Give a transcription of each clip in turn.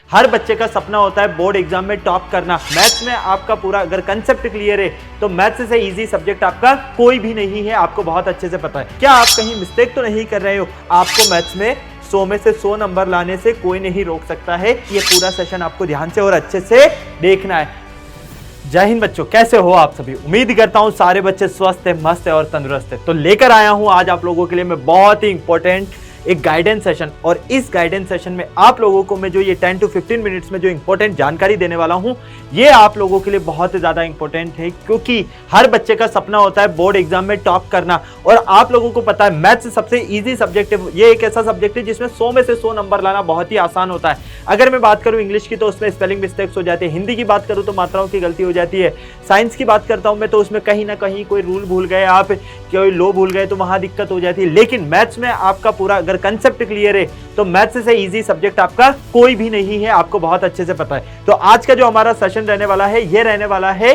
हर बच्चे का सपना होता है बोर्ड एग्जाम में टॉप करना। मैथ्स में आपका पूरा अगर कंसेप्ट क्लियर है तो मैथ्स से इजी सब्जेक्ट आपका कोई भी नहीं है, आपको बहुत अच्छे से पता है। क्या आप कहीं मिस्टेक तो नहीं कर रहे हो? आपको मैथ्स में 100 में से 100 नंबर लाने से कोई नहीं रोक सकता है। ये पूरा सेशन आपको ध्यान से और अच्छे से देखना है। जय हिंद बच्चों, कैसे हो आप सभी? उम्मीद करता हूँ सारे बच्चे स्वस्थ है, मस्त है और तंदुरुस्त है। तो लेकर आया हूँ आज आप लोगों के लिए मैं बहुत ही इंपॉर्टेंट एक गाइडेंस सेशन, और इस गाइडेंस सेशन में आप लोगों को मैं जो ये 10 to 15 मिनट्स में जो इंपॉर्टेंट जानकारी देने वाला हूं, ये आप लोगों के लिए बहुत ज्यादा इंपॉर्टेंट है, क्योंकि हर बच्चे का सपना होता है बोर्ड एग्जाम में टॉप करना। और आप लोगों को पता है मैथ्स सबसे इजी सब्जेक्ट है। ये एक ऐसा सब्जेक्ट है जिसमें 100 में से 100 नंबर लाना बहुत ही आसान होता है। अगर मैं बात करूं इंग्लिश की तो उसमें स्पेलिंग मिस्टेक्स हो जाती है, हिंदी की बात करूं तो मात्राओं की गलती हो जाती है, साइंस की बात करता हूं मैं तो उसमें कहीं ना कहीं कोई रूल भूल गए आप, कोई लो भूल गए तो वहां दिक्कत हो जाती है। लेकिन मैथ्स में आपका पूरा अगर कंसेप्ट क्लियर है तो मैथ्स से इजी सब्जेक्ट आपका कोई भी नहीं है, आपको बहुत अच्छे से पता है। तो आज का जो हमारा सेशन रहने वाला है, ये रहने वाला है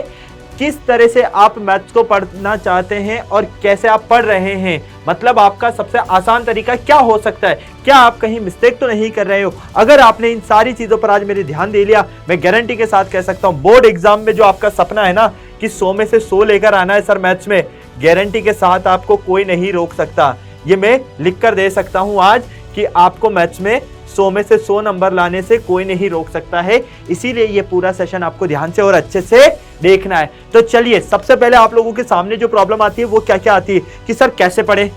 किस तरह से आप मैथ्स को पढ़ना चाहते हैं और कैसे आप पढ़ रहे हैं। मतलब आपका सबसे आसान तरीका क्या हो सकता है? क्या आप कहीं मिस्टेक तो नहीं कर रहे हो? अगर आपने इन सारी चीजों पर आज मेरे ध्यान दे लिया, मैं गारंटी के साथ कह सकता हूं बोर्ड एग्जाम में जो आपका सपना है ना कि 100 में से 100 लेकर आना है सर मैथ्स में, गारंटी के साथ आपको कोई नहीं रोक सकता। ये मैं लिख कर दे सकता हूं आज कि आपको मैथ्स में 100 में से 100 नंबर लाने से कोई नहीं रोक सकता है। इसीलिए ये पूरा सेशन आपको ध्यान से और अच्छे से देखना है। तो चलिए, सबसे पहले आप लोगों के सामने जो प्रॉब्लम आती है वो क्या क्या आती है कि सर कैसे पढ़े,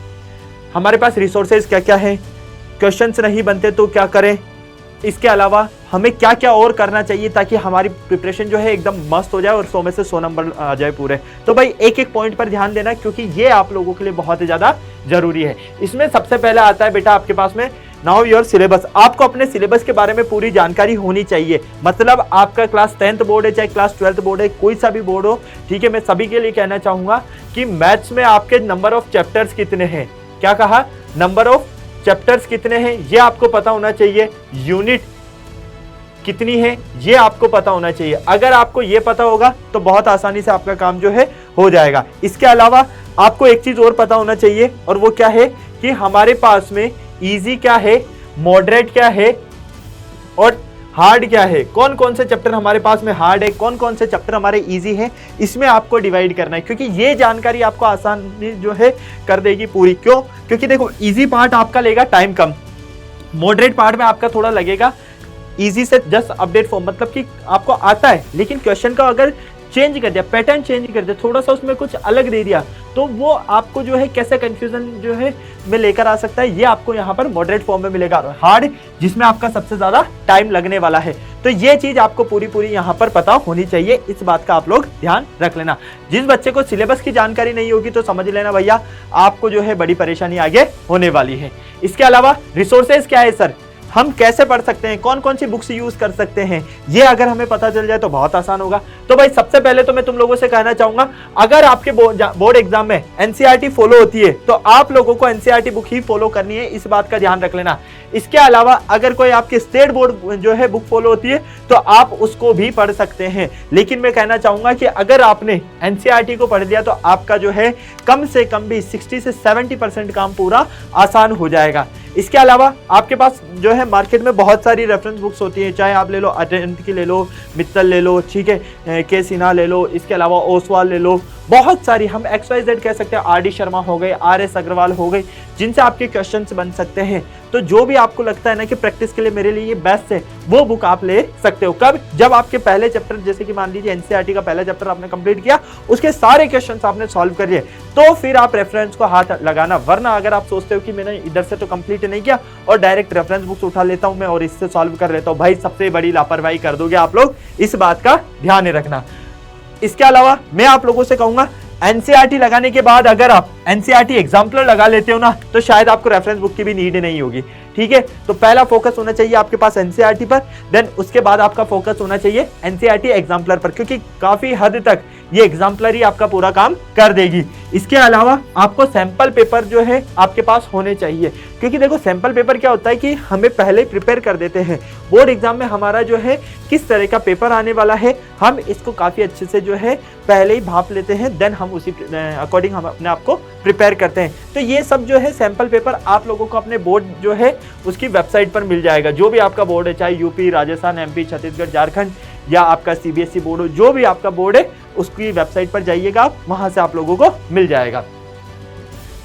हमारे पास रिसोर्सेज क्या क्या है, क्वेश्चंस नहीं बनते तो क्या करें, इसके अलावा हमें क्या क्या और करना चाहिए ताकि हमारी प्रिपरेशन जो है एकदम मस्त हो जाए और 100 में से 100 नंबर आ जाए पूरे। तो भाई एक एक पॉइंट पर ध्यान देना, क्योंकि ये आप लोगों के लिए बहुत ही ज्यादा जरूरी है। इसमें सबसे पहले आता है बेटा आपके पास में नाउ योर सिलेबस। आपको अपने सिलेबस के बारे में पूरी जानकारी होनी चाहिए। मतलब आपका क्लास 10th बोर्ड है, चाहे क्लास 12th बोर्ड है, कोई सा भी बोर्ड हो, ठीक है। मैं सभी के लिए कहना चाहूंगा कि मैथ्स में आपके नंबर ऑफ चैप्टर्स कितने हैं। क्या कहा? नंबर ऑफ चैप्टर्स कितने हैं ये आपको पता होना चाहिए। यूनिट कितनी है ये आपको पता होना चाहिए। अगर आपको ये पता होगा तो बहुत आसानी से आपका काम जो है हो जाएगा। इसके अलावा आपको एक चीज और पता होना चाहिए, और वो क्या है कि हमारे पास में इजी क्या है, मॉडरेट क्या है और हार्ड क्या है। कौन कौन से चैप्टर हमारे पास में हार्ड है, कौन कौन से चैप्टर हमारे इजी हैं, इसमें आपको डिवाइड करना है, क्योंकि ये जानकारी आपको आसानी जो है कर देगी पूरी। क्यों? क्योंकि देखो इजी पार्ट आपका लेगा टाइम कम, मॉडरेट पार्ट में आपका थोड़ा लगेगा इजी से जस्ट अपडेट फॉर्म, मतलब कि आपको आता है लेकिन क्वेश्चन का अगर चेंज कर दिया, पैटर्न चेंज कर दिया, थोड़ा सा उसमें कुछ अलग दे दिया, तो वो आपको जो है कैसे कंफ्यूजन जो है में लेकर आ सकता है। ये आपको यहाँ पर मॉडरेट फॉर्म में मिलेगा। हार्ड जिसमें आपका सबसे ज्यादा टाइम लगने वाला है। तो ये चीज आपको पूरी पूरी यहाँ पर पता होनी चाहिए। इस बात का आप लोग ध्यान रख लेना। जिस बच्चे को सिलेबस की जानकारी नहीं होगी तो समझ लेना भैया आपको जो है बड़ी परेशानी आगे होने वाली है। इसके अलावा रिसोर्सेज क्या है सर, हम कैसे पढ़ सकते हैं, कौन कौन सी बुक्स यूज कर सकते हैं, ये अगर हमें पता चल जाए तो बहुत आसान होगा। तो भाई सबसे पहले तो मैं तुम लोगों से कहना चाहूंगा, अगर आपके बोर्ड एग्जाम में एनसीईआरटी फॉलो होती है तो आप लोगों को एनसीईआरटी बुक ही फॉलो करनी है, इस बात का ध्यान रख लेना। इसके अलावा अगर कोई आपकी स्टेट बोर्ड जो है बुक फॉलो होती है तो आप उसको भी पढ़ सकते हैं। लेकिन मैं कहना चाहूंगा कि अगर आपने एनसीईआरटी को पढ़ लिया तो आपका जो है कम से कम भी 60 से 70% काम पूरा आसान हो जाएगा। इसके अलावा आपके पास जो है मार्केट में बहुत सारी रेफरेंस बुक्स होती है, चाहे आप ले लो अटेंट की ले लो, मित्तल ले लो, ठीक है, के सिन्हा ले लो, इसके अलावा ओसवाल ले लो, बहुत सारी हम XYZ कह सकते हैं, RD शर्मा हो गए, RS अग्रवाल हो गए, जिनसे आपके क्वेश्चंस बन सकते हैं। तो जो भी आपको लगता है ना कि प्रैक्टिस के लिए मेरे लिए ये बेस्ट है, वो बुक आप ले सकते हो। कब? जब आपके पहले चैप्टर, जैसे कि मान लीजिए एनसीईआरटी का पहला चैप्टर आपने कंप्लीट किया, उसके सारे क्वेश्चंस आपने सॉल्व कर लिए, तो फिर आप रेफरेंस को हाथ लगाना। वरना अगर आप सोचते हो कि मैंने इधर से तो कंप्लीट नहीं किया और डायरेक्ट रेफरेंस बुक्स उठा लेता हूं मैं और इससे सॉल्व कर लेता हूं, भाई सबसे बड़ी लापरवाही कर दोगे आप लोग, इस बात का ध्यान रखना। इसके अलावा मैं आप लोगों से कहूंगा एनसीईआरटी लगाने के बाद अगर आप एनसीईआरटी एग्जाम्पलर लगा लेते हो ना तो शायद आपको रेफरेंस बुक की भी नीड नहीं होगी, ठीक है। तो पहला फोकस होना चाहिए आपके पास एनसीईआरटी पर, देन उसके बाद आपका फोकस होना चाहिए एनसीईआरटी एग्जाम्पलर पर, क्योंकि काफी हद तक ये एग्जाम्पलरी आपका पूरा काम कर देगी। इसके अलावा आपको सैंपल पेपर जो है आपके पास होने चाहिए, क्योंकि देखो सैंपल पेपर क्या होता है कि हमें पहले ही प्रिपेयर कर देते हैं बोर्ड एग्जाम में हमारा जो है किस तरह का पेपर आने वाला है, हम इसको काफ़ी अच्छे से जो है पहले ही भाप लेते हैं, देन हम उसी अकॉर्डिंग हम अपने आप को प्रिपेयर करते हैं। तो ये सब जो है सैंपल पेपर आप लोगों को अपने बोर्ड जो है उसकी वेबसाइट पर मिल जाएगा। जो भी आपका बोर्ड है, चाहे यूपी, राजस्थान, एमपी, छत्तीसगढ़, झारखंड या आपका सीबीएसई बोर्ड हो, जो भी आपका बोर्ड है उसकी वेबसाइट पर जाइएगा आप, वहां से आप लोगों को मिल जाएगा।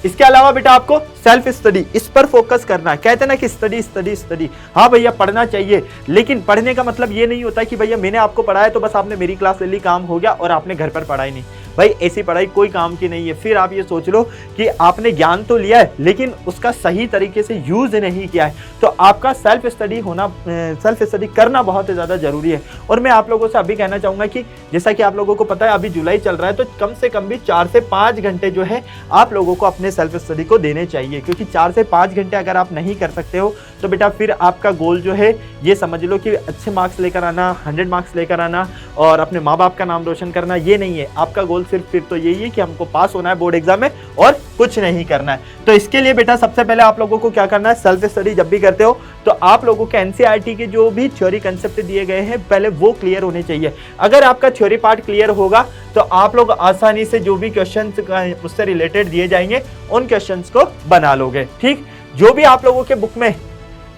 इसके अलावा बेटा आपको सेल्फ स्टडी, इस पर फोकस करना है। कहते हैं ना कि स्टडी स्टडी स्टडी, हाँ भैया पढ़ना चाहिए, लेकिन पढ़ने का मतलब ये नहीं होता कि भैया मैंने आपको पढ़ाया तो बस आपने मेरी क्लास ले ली, काम हो गया और आपने घर पर पढ़ाई नहीं। भाई ऐसी पढ़ाई कोई काम की नहीं है। फिर आप ये सोच लो कि आपने ज्ञान तो लिया है लेकिन उसका सही तरीके से यूज नहीं किया है, तो आपका सेल्फ स्टडी करना बहुत ज़्यादा जरूरी है। और मैं आप लोगों से अभी कहना चाहूँगा कि जैसा कि आप लोगों को पता है अभी जुलाई चल रहा है, तो कम से कम भी 4 से 5 घंटे जो है आप लोगों को अपने सेल्फ स्टडी को देने चाहिए, क्योंकि 4 से 5 घंटे अगर आप नहीं कर सकते हो तो बेटा फिर आपका गोल जो है ये समझ लो कि अच्छे मार्क्स लेकर आना, 100 मार्क्स लेकर आना और अपने माँ बाप का नाम रोशन करना, ये नहीं है। आपका गोल सिर्फ फिर तो यही है कि हमको पास होना है बोर्ड एग्जाम में और कुछ नहीं करना है। तो इसके लिए बेटा सबसे पहले आप लोगों को क्या करना है, सेल्फ स्टडी जब भी करते हो तो आप लोगों के एनसीईआरटी के जो भी थ्योरी कंसेप्ट दिए गए हैं पहले वो क्लियर होने चाहिए। अगर आपका थ्योरी पार्ट क्लियर होगा तो आप लोग आसानी से जो भी क्वेश्चंस उससे रिलेटेड दिए जाएंगे उन क्वेश्चंस को बना लोगे। ठीक, जो भी आप लोगों के बुक में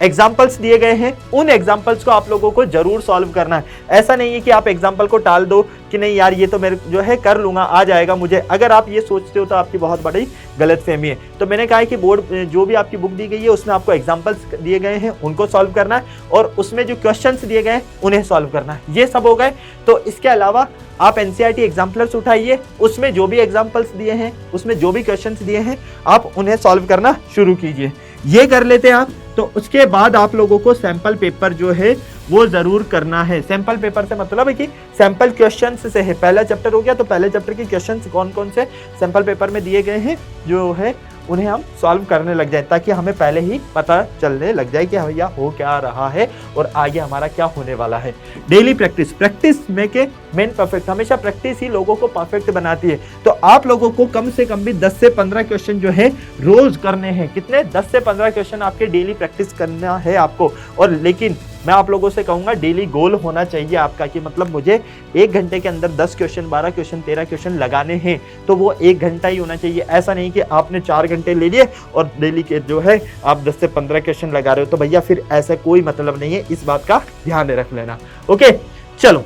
एग्जाम्पल्स दिए गए हैं उन एग्जाम्पल्स को आप लोगों को जरूर सॉल्व करना है। ऐसा नहीं है कि आप एग्जाम्पल को टाल दो कि नहीं यार ये तो मेरे जो है कर लूंगा, आ जाएगा मुझे। अगर आप ये सोचते हो तो आपकी बहुत बड़ी गलतफहमी है। तो मैंने कहा है कि बोर्ड जो भी आपकी बुक दी गई है उसमें आपको एग्जाम्पल्स दिए गए हैं उनको सॉल्व करना है और उसमें जो क्वेश्चंस दिए गए हैं उन्हें सॉल्व करना है। ये सब हो गए। तो इसके अलावा आप एनसीईआरटी एग्जाम्पलर्स उठाइए, उसमें जो भी एग्जाम्पल्स दिए हैं, उसमें जो भी क्वेश्चंस दिए हैं आप उन्हें सॉल्व करना शुरू कीजिए। ये कर लेते हैं आप, तो उसके बाद आप लोगों को सैंपल पेपर जो है वो जरूर करना है। सैंपल पेपर से मतलब है कि सैंपल क्वेश्चंस से है। पहला चैप्टर हो गया तो पहले चैप्टर के क्वेश्चंस कौन कौन से सैंपल पेपर में दिए गए हैं जो है उन्हें हम सॉल्व करने लग जाए, ताकि हमें पहले ही पता चलने लग जाए कि भैया हो क्या रहा है और आगे हमारा क्या होने वाला है। डेली प्रैक्टिस में के मेन परफेक्ट, हमेशा प्रैक्टिस ही लोगों को परफेक्ट बनाती है। तो आप लोगों को कम से कम भी 10 से 15 क्वेश्चन जो है रोज करने हैं। कितने? 10 से 15 क्वेश्चन आपके डेली प्रैक्टिस करना है आपको। और लेकिन मैं आप लोगों से कहूंगा डेली गोल होना चाहिए आपका कि मतलब मुझे 1 घंटे के अंदर 10 क्वेश्चन, 12 क्वेश्चन, 13 क्वेश्चन लगाने हैं, तो वो 1 घंटा ही होना चाहिए। ऐसा नहीं कि आपने 4 घंटे ले लिए और डेली के जो है आप 10 से 15 क्वेश्चन लगा रहे हो, तो भैया फिर ऐसा कोई मतलब नहीं है। इस बात का ध्यान रख लेना। ओके, चलो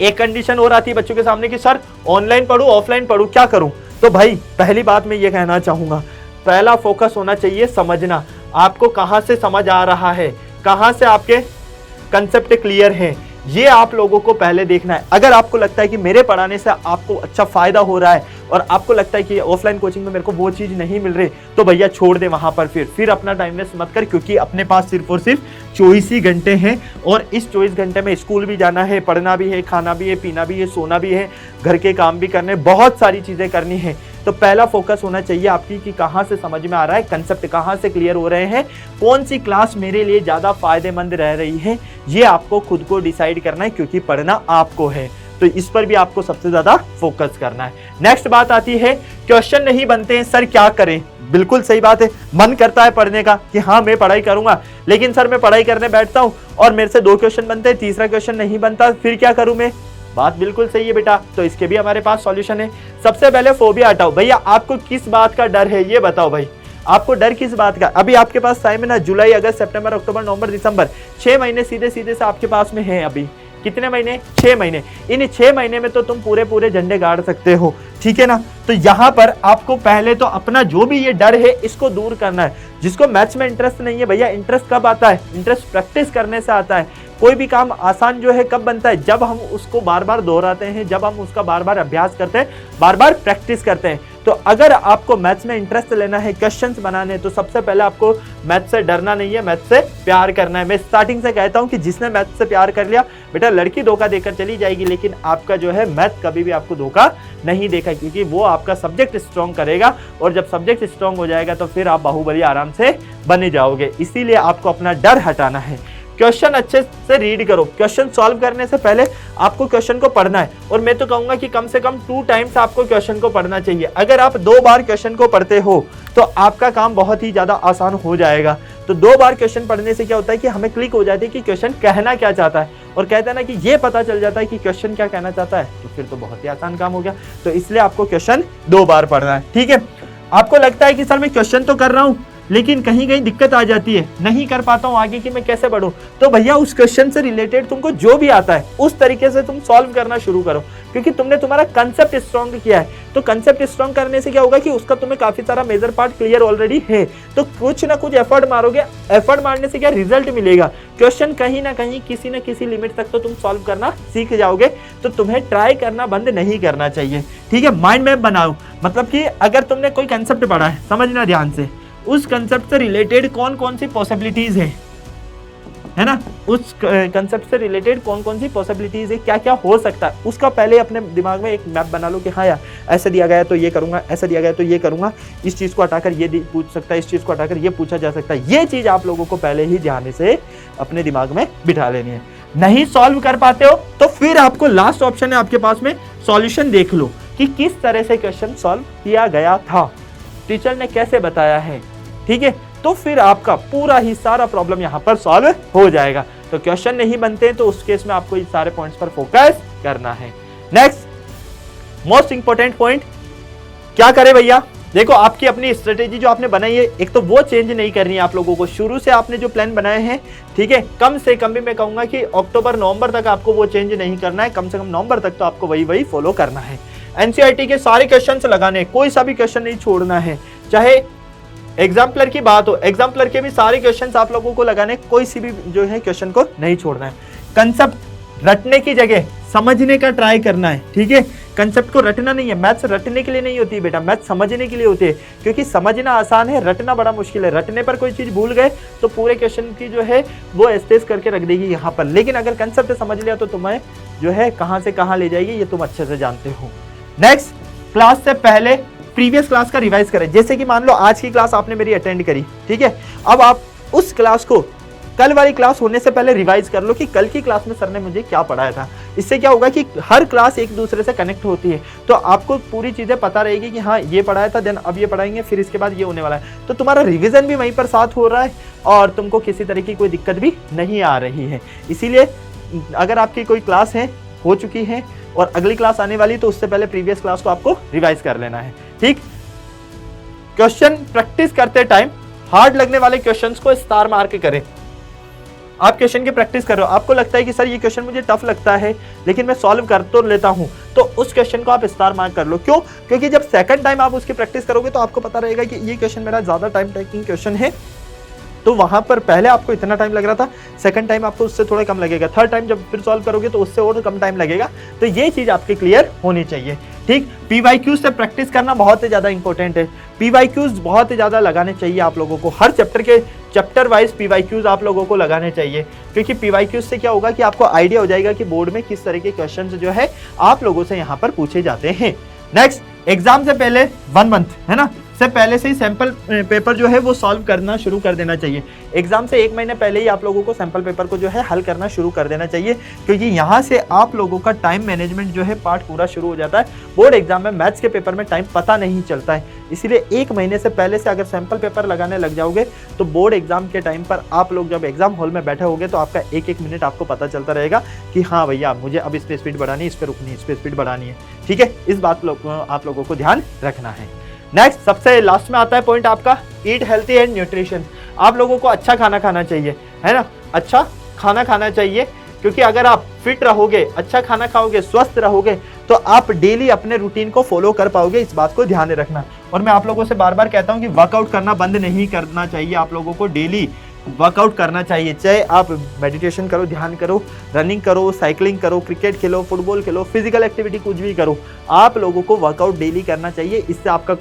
एक कंडीशन और आती है बच्चों के सामने कि सर ऑनलाइन पढ़ूं ऑफलाइन पढ़ूं क्या करूं? तो भाई पहली बात मैं ये कहना चाहूंगा, पहला फोकस होना चाहिए समझना। आपको कहां से समझ आ रहा है, कहां से आपके कंसेप्ट क्लियर हैं, ये आप लोगों को पहले देखना है। अगर आपको लगता है कि मेरे पढ़ाने से आपको अच्छा फायदा हो रहा है और आपको लगता है कि ऑफलाइन कोचिंग में मेरे को वो चीज़ नहीं मिल रही, तो भैया छोड़ दे वहां पर। फिर अपना टाइम वेस्ट मत कर, क्योंकि अपने पास सिर्फ और सिर्फ 24 ही घंटे हैं और इस 24 घंटे में स्कूल भी जाना है, पढ़ना भी है, खाना भी है, पीना भी है, सोना भी है, घर के काम भी करने, बहुत सारी चीज़ें करनी है। तो पहला फोकस होना चाहिए आपकी कि कहाँ से समझ में आ रहा है, कंसेप्ट कहाँ से क्लियर हो रहे हैं, कौन सी क्लास मेरे लिए ज़्यादा फायदेमंद रह रही है, ये आपको खुद को डिसाइड करना है, क्योंकि पढ़ना आपको है। तो इस पर भी आपको सबसे ज़्यादा फोकस करना है। नेक्स्ट बात आती है क्वेश्चन नहीं बनते हैं सर क्या करें? बिल्कुल सही बात है, मन करता है पढ़ने का कि हाँ मैं पढ़ाई करूंगा, लेकिन सर मैं पढ़ाई करने बैठता हूँ और मेरे से 2 क्वेश्चन बनते हैं, तीसरा क्वेश्चन नहीं बनता, फिर क्या करूं मैं? बात बिल्कुल सही है बेटा। तो इसके भी हमारे पास सॉल्यूशन है। सबसे पहले फोबिया हटाओ। भैया आपको किस बात का डर है ये बताओ भाई, आपको डर किस बात का? अभी आपके पास टाइम है ना, जुलाई, अगस्त, सितंबर, अक्टूबर, नवंबर, दिसंबर, 6 महीने सीधे सीधे से आपके पास में है। अभी कितने महीने? 6 महीने। इन 6 महीने में तो तुम पूरे झंडे गाड़ सकते हो, ठीक है ना। तो यहाँ पर आपको पहले तो अपना जो भी ये डर है इसको दूर करना है। जिसको मैथ्स में इंटरेस्ट नहीं है, भैया इंटरेस्ट कब आता है? इंटरेस्ट प्रैक्टिस करने से आता है। कोई भी काम आसान जो है कब बनता है? जब हम उसको बार बार दोहराते हैं, जब हम उसका बार बार अभ्यास करते हैं, बार बार प्रैक्टिस करते हैं। तो अगर आपको मैथ्स में इंटरेस्ट लेना है, क्वेश्चंस बनाने, तो सबसे पहले आपको मैथ्स से डरना नहीं है, मैथ्स से प्यार करना है। मैं स्टार्टिंग से कहता हूं कि जिसने मैथ्स से प्यार कर लिया बेटा, लड़की धोखा देकर चली जाएगी, लेकिन आपका जो है मैथ कभी भी आपको धोखा नहीं देगा, क्योंकि वो आपका सब्जेक्ट स्ट्रॉन्ग करेगा और जब सब्जेक्ट स्ट्रॉन्ग हो जाएगा तो फिर आप बाहुबली आराम से बने जाओगे। इसीलिए आपको अपना डर हटाना है। क्वेश्चन अच्छे से रीड करो। क्वेश्चन सॉल्व करने से पहले आपको क्वेश्चन को पढ़ना है, और मैं तो कहूंगा कि कम से कम 2 टाइम्स आपको क्वेश्चन को पढ़ना चाहिए। अगर आप 2 बार क्वेश्चन को पढ़ते हो तो आपका काम बहुत ही ज्यादा आसान हो जाएगा। तो 2 बार क्वेश्चन पढ़ने से क्या होता है कि हमें क्लिक हो जाती है कि क्वेश्चन कहना क्या चाहता है, और कहते हैं ना कि ये पता चल जाता है कि क्वेश्चन क्या कहना चाहता है, तो फिर तो बहुत ही आसान काम हो गया। तो इसलिए आपको क्वेश्चन 2 बार पढ़ना है, ठीक है। आपको लगता है कि सर मैं क्वेश्चन तो कर रहा हूं लेकिन कहीं कहीं दिक्कत आ जाती है, नहीं कर पाता हूं आगे कि मैं कैसे बढ़ूं, तो भैया उस क्वेश्चन से रिलेटेड तुमको जो भी आता है उस तरीके से तुम सॉल्व करना शुरू करो, क्योंकि तुमने तुम्हारा कंसेप्ट स्ट्रॉन्ग किया है। तो कंसेप्ट स्ट्रॉन्ग करने से क्या होगा कि उसका तुम्हें काफी सारा मेजर पार्ट क्लियर ऑलरेडी है, तो कुछ ना कुछ एफर्ट मारोगे, एफर्ट मारने से क्या रिजल्ट मिलेगा, क्वेश्चन कहीं ना कहीं किसी न किसी लिमिट तक तो तुम सॉल्व करना सीख जाओगे। तो तुम्हें ट्राई करना बंद नहीं करना चाहिए, ठीक है। माइंड मैप बनाओ, मतलब कि अगर तुमने कोई कंसेप्ट पढ़ा है, समझना ध्यान से, उस कंसेप्ट से रिलेटेड कौन कौन सी पॉसिबिलिटीज है ना, उस कंसेप्ट से रिलेटेड कौन कौन सी पॉसिबिलिटीज है, क्या क्या हो सकता है, उसका पहले अपने दिमाग में एक मैप बना लो कि हाँ यार ऐसा दिया गया तो ये करूंगा, ऐसा दिया गया तो ये करूंगा, इस चीज को हटाकर ये पूछ सकता है, इस चीज को हटाकर ये पूछा जा सकता है। ये चीज आप लोगों को पहले ही ध्यान से अपने दिमाग में बिठा लेनी है। नहीं सॉल्व कर पाते हो तो फिर आपको लास्ट ऑप्शन है आपके पास में, सॉल्यूशन देख लो कि किस तरह से क्वेश्चन सॉल्व किया गया था, टीचर ने कैसे बताया है, ठीक है। तो फिर आपका पूरा ही सारा प्रॉब्लम यहां पर सॉल्व हो जाएगा। तो क्वेश्चन नहीं बनते तो उस केस में आपको इन सारे पॉइंट्स पर फोकस करना है। नेक्स्ट मोस्ट इंपॉर्टेंट पॉइंट, क्या करें भैया, देखो आपकी अपनी स्ट्रेटेजी जो आपने बनाई है, एक तो वो चेंज नहीं करनी है आप लोगों को, शुरू से आपने जो प्लान बनाए हैं, ठीक है, कम से कम भी मैं कहूंगा कि अक्टूबर नवंबर तक आपको वो चेंज नहीं करना है, कम से कम नवंबर तक तो आपको वही फॉलो करना है। एनसीईआरटी के सारे क्वेश्चन लगाने, कोई सा भी क्वेश्चन नहीं छोड़ना है, चाहे एग्जाम्पलर की बात हो, एग्जाम्पलर के भी सारे क्वेश्चंस आप लोगों को लगाने, कोई सी भी जो है क्वेश्चन को नहीं छोड़ना है। कंसेप्ट रटने की जगह समझने का ट्राई करना है, ठीक है। कंसेप्ट को रटना नहीं है, मैथ्स रटने के लिए नहीं होती है बेटा, मैथ्स समझने के लिए होती है, क्योंकि समझना आसान है, रटना बड़ा मुश्किल है। रटने पर कोई चीज भूल गए तो पूरे क्वेश्चन की जो है वो एस्टेस करके रख देगी यहाँ पर, लेकिन अगर कंसेप्ट समझ लिया तो तुम्हें जो है कहाँ से कहाँ ले जाएगी ये तुम अच्छे से जानते हो। नेक्स्ट, क्लास से पहले प्रीवियस क्लास का रिवाइज करें। जैसे कि मान लो आज की क्लास आपने मेरी अटेंड करी, ठीक है, अब आप उस क्लास को कल वाली क्लास होने से पहले रिवाइज कर लो कि कल की क्लास में सर ने मुझे क्या पढ़ाया था। इससे क्या होगा कि हर क्लास एक दूसरे से कनेक्ट होती है, तो आपको पूरी चीजें पता रहेगी कि हाँ ये पढ़ाया था, देन अब ये पढ़ाएंगे, फिर इसके बाद ये होने वाला है। तो तुम्हारा रिवीजन भी वहीं पर साथ हो रहा है और तुमको किसी तरह की कोई दिक्कत भी नहीं आ रही है। इसीलिए अगर आपकी कोई क्लास है हो चुकी है और अगली क्लास आने वाली, तो उससे पहले प्रीवियस क्लास को आपको रिवाइज कर लेना है, ठीक। क्वेश्चन प्रैक्टिस करते टाइम हार्ड लगने वाले क्वेश्चंस को स्टार मार के करें। आप क्वेश्चन की प्रैक्टिस कर रहे हो, आपको लगता है कि सर ये क्वेश्चन मुझे टफ लगता है लेकिन मैं सॉल्व कर तो लेता हूं, तो उस क्वेश्चन को आप स्टार मार्क कर लो। क्यों? क्योंकि जब सेकंड टाइम आप उसकी प्रैक्टिस करोगे तो आपको पता रहेगा कि ये क्वेश्चन मेरा ज्यादा टाइम टेकिंग क्वेश्चन है, तो वहां पर पहले आपको इतना टाइम लग रहा था, सेकंड टाइम आपको उससे थोड़ा कम लगेगा, थर्ड टाइम जब फिर सॉल्व करोगे तो उससे और कम टाइम लगेगा। तो ये चीज आपकी क्लियर होनी चाहिए, ठीक। पीवाईक्यूज से प्रैक्टिस करना बहुत ही ज्यादा इंपॉर्टेंट है। पीवाईक्यूज बहुत ही ज्यादा लगाने चाहिए आप लोगों को, हर चैप्टर वाइज पीवाईक्यूज आप लोगों को लगाने चाहिए, क्योंकि पीवाईक्यूज से क्या होगा कि आपको आइडिया हो जाएगा कि बोर्ड में किस तरह के क्वेश्चन जो है आप लोगों से यहाँ पर पूछे जाते हैं। नेक्स्ट, एग्जाम से पहले 1 मंथ है ना, से पहले से ही सैंपल पेपर जो है वो सॉल्व करना शुरू कर देना चाहिए। एग्जाम से 1 महीने पहले ही आप लोगों को सैंपल पेपर को जो है हल करना शुरू कर देना चाहिए, क्योंकि यहाँ से आप लोगों का टाइम मैनेजमेंट जो है पार्ट पूरा शुरू हो जाता है। बोर्ड एग्जाम में मैथ्स के पेपर में टाइम पता नहीं चलता है, इसीलिए 1 महीने से पहले से अगर सैंपल पेपर लगाने लग जाओगे तो बोर्ड एग्जाम के टाइम पर आप लोग जब एग्जाम हॉल में बैठे होगे तो आपका 1-1 मिनट आपको पता चलता रहेगा कि हाँ भैया मुझे अब इस पे स्पीड बढ़ानी है, इस पे रुकनी है, इस पे स्पीड बढ़ानी है, ठीक है। इस बात आप लोगों को ध्यान रखना है। नेक्स्ट, सबसे लास्ट में आता है पॉइंट आपका ईट हेल्थी एंड न्यूट्रिशन। आप लोगों को अच्छा खाना खाना चाहिए, है ना, अच्छा खाना खाना चाहिए, क्योंकि अगर आप फिट रहोगे, अच्छा खाना खाओगे, स्वस्थ रहोगे, तो आप डेली अपने रूटीन को फॉलो कर पाओगे। इस बात को ध्यान में रखना। और मैं आप लोगों से बार बार कहता हूं कि वर्कआउट करना बंद नहीं करना चाहिए, आप लोगों को डेली वर्कआउट करना चाहिए। चाहे आप मेडिटेशन करो, ध्यान करो, रनिंग करो, साइकिलिंग करो, क्रिकेट खेलो, फुटबॉल खेलो, फिजिकल एक्टिविटी कुछ भी करो, आप लोगों को वर्कआउट डेली करना चाहिए। इससे आपका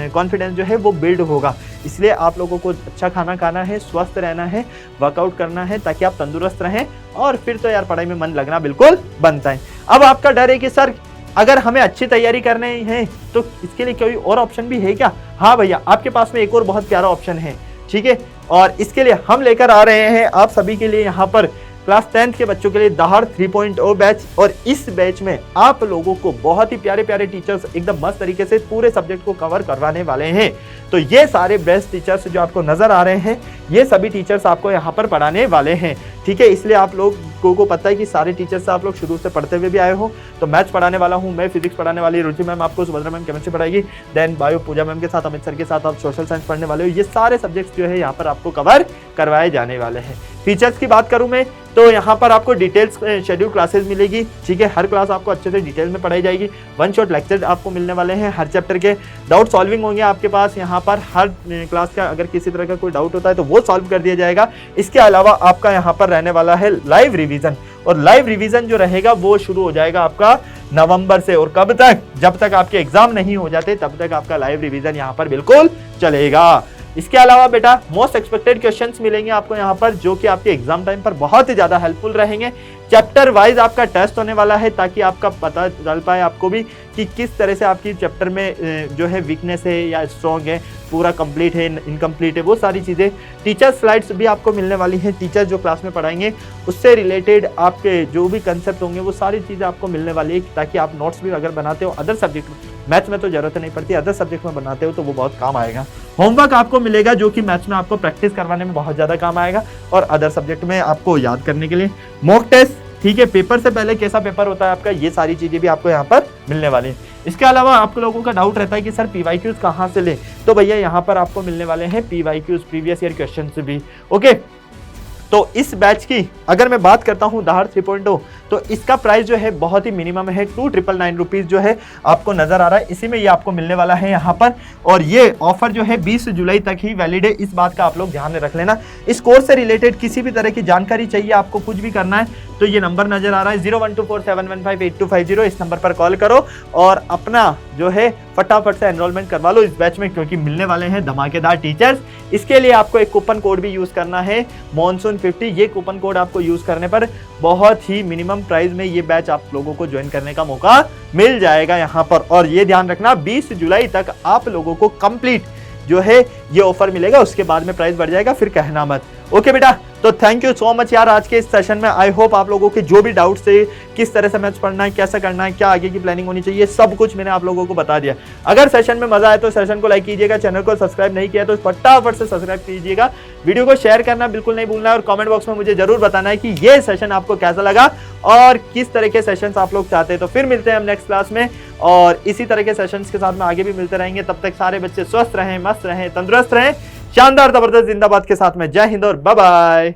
कॉन्फिडेंस जो है वो बिल्ड होगा। इसलिए आप लोगों को अच्छा खाना खाना है, स्वस्थ रहना है, वर्कआउट करना है, ताकि आप तंदुरुस्त रहें, और फिर तो यार पढ़ाई में मन लगना बिल्कुल बनता है। अब आपका डर है कि सर अगर हमें अच्छी तैयारी करनी है तो इसके लिए कोई और ऑप्शन भी है क्या? हाँ भैया, आपके पास में एक और बहुत प्यारा ऑप्शन है, ठीक है। और इसके लिए हम लेकर आ रहे हैं आप सभी के लिए यहाँ पर क्लास 10th के बच्चों के लिए दहाड़ 3.0 बैच। और इस बैच में आप लोगों को बहुत ही प्यारे प्यारे टीचर्स एकदम मस्त तरीके से पूरे सब्जेक्ट को कवर करवाने वाले हैं। तो ये सारे बेस्ट टीचर्स जो आपको नजर आ रहे हैं, ये सभी टीचर्स आपको यहाँ पर पढ़ाने वाले हैं, ठीक है। इसलिए आप लोगों को पता है कि सारे टीचर्स से आप लोग शुरू से पढ़ते हुए भी आए हो। तो मैथ्स पढ़ाने वाला हूँ मैं, फिजिक्स पढ़ाने वाली रुचि मैम आपको, सुभद्रा मैम केमिस्ट्री पढ़ाएगी, देन बायो पूजा मैम के साथ, अमित सर के साथ आप सोशल साइंस पढ़ने वाले हो। ये सारे सब्जेक्ट्स जो है यहाँ पर आपको कवर करवाए जाने वाले हैं। फीचर्स की बात करूं मैं तो यहाँ पर आपको डिटेल्स शेड्यूल क्लासेस मिलेगी, ठीक है। हर क्लास आपको अच्छे से डिटेल में पढ़ाई जाएगी। वन शॉट लेक्चर आपको मिलने वाले हैं हर चैप्टर के। डाउट सॉल्विंग होंगे आपके पास यहाँ पर हर क्लास का, अगर किसी तरह का कोई डाउट होता है तो वो सॉल्व कर दिया जाएगा। इसके अलावा आपका यहाँ पर रहने वाला है लाइव रिवीजन, और लाइव रिवीजन जो रहेगा वो शुरू हो जाएगा आपका नवंबर से। और कब तक? जब तक आपके एग्जाम नहीं हो जाते तब तक आपका लाइव रिवीजन यहाँ पर बिल्कुल चलेगा। इसके अलावा बेटा मोस्ट एक्सपेक्टेड क्वेश्चंस मिलेंगे आपको यहाँ पर, जो कि आपके एग्जाम टाइम पर बहुत ही ज्यादा हेल्पफुल रहेंगे। चैप्टर वाइज आपका टेस्ट होने वाला है, ताकि आपका पता चल पाए आपको भी कि किस तरह से आपकी चैप्टर में जो है वीकनेस है या स्ट्रॉन्ग है, पूरा कंप्लीट है इनकम्प्लीट है, वो सारी चीज़ें। टीचर स्लाइड्स भी आपको मिलने वाली हैं, टीचर जो क्लास में पढ़ाएंगे उससे रिलेटेड आपके जो भी कंसेप्ट होंगे वो सारी चीज़ें आपको मिलने वाली है, ताकि आप नोट्स भी अगर बनाते हो अदर सब्जेक्ट में, मैथ्स में तो जरूरत नहीं पड़ती, अदर सब्जेक्ट में बनाते हो तो वो बहुत काम आएगा। होमवर्क आपको मिलेगा जो कि मैथ्स में आपको प्रैक्टिस करवाने में बहुत ज़्यादा काम आएगा, और अदर सब्जेक्ट में आपको याद करने के लिए मॉक टेस्ट, ठीक है। पेपर से पहले कैसा पेपर होता है आपका, ये सारी चीजें भी आपको यहाँ पर मिलने वाली हैं। इसके अलावा आप लोगों का डाउट रहता है कि सर PYQs कहाँ से ले, तो भैया यहाँ पर आपको मिलने वाले हैं PYQs, प्रीवियस ईयर क्वेश्चन भी, ओके। तो इस बैच की अगर मैं बात करता हूँ दहाड़ 3.0, तो इसका प्राइस जो है बहुत ही मिनिमम है, 2999 रुपीज़ जो है आपको नजर आ रहा है, इसी में ये आपको मिलने वाला है यहाँ पर। और ये ऑफर जो है 20 जुलाई तक ही वैलिड है, इस बात का आप लोग ध्यान में रख लेना। इस कोर्स से रिलेटेड किसी भी तरह की जानकारी चाहिए, आपको कुछ भी करना है तो ये नंबर नजर आ रहा है 012471158250, इस नंबर पर कॉल करो और अपना जो है फटाफट से एनरोलमेंट करवा लो इस बैच में, क्योंकि मिलने वाले हैं धमाकेदार टीचर्स। इसके लिए आपको एक कूपन कोड भी यूज करना है monsoon50, ये कूपन कोड आपको यूज करने पर बहुत ही मिनिमम प्राइस में ये बैच आप लोगों को ज्वाइन करने का मौका मिल जाएगा यहाँ पर। और ये ध्यान रखना 20 जुलाई तक आप लोगों को कंप्लीट जो है ये ऑफर मिलेगा, उसके बाद में प्राइस बढ़ जाएगा, फिर कहना मत। ओके बेटा, तो थैंक यू सो मच यार आज के इस सेशन में। आई होप आप लोगों के जो भी डाउट्स थे, किस तरह से मैथ्स पढ़ना है, कैसा करना है, क्या आगे की प्लानिंग होनी चाहिए, सब कुछ मैंने आप लोगों को बता दिया। अगर सेशन में मजा आया तो सेशन को लाइक कीजिएगा, चैनल को सब्सक्राइब नहीं किया तो फटाफट से सब्सक्राइब कीजिएगा, वीडियो को शेयर करना बिल्कुल नहीं भूलना है, और कमेंट बॉक्स में मुझे जरूर बताना है कि ये सेशन आपको कैसा लगा और किस तरह के सेशन आप लोग चाहते हैं। तो फिर मिलते हैं हम नेक्स्ट क्लास में, और इसी तरह के सेशंस के साथ में आगे भी मिलते रहेंगे। तब तक सारे बच्चे स्वस्थ रहें, मस्त रहें, तंदुरुस्त रहें, शानदार जबरदस्त जिंदाबाद के साथ में। जय हिंद और बाय बाय।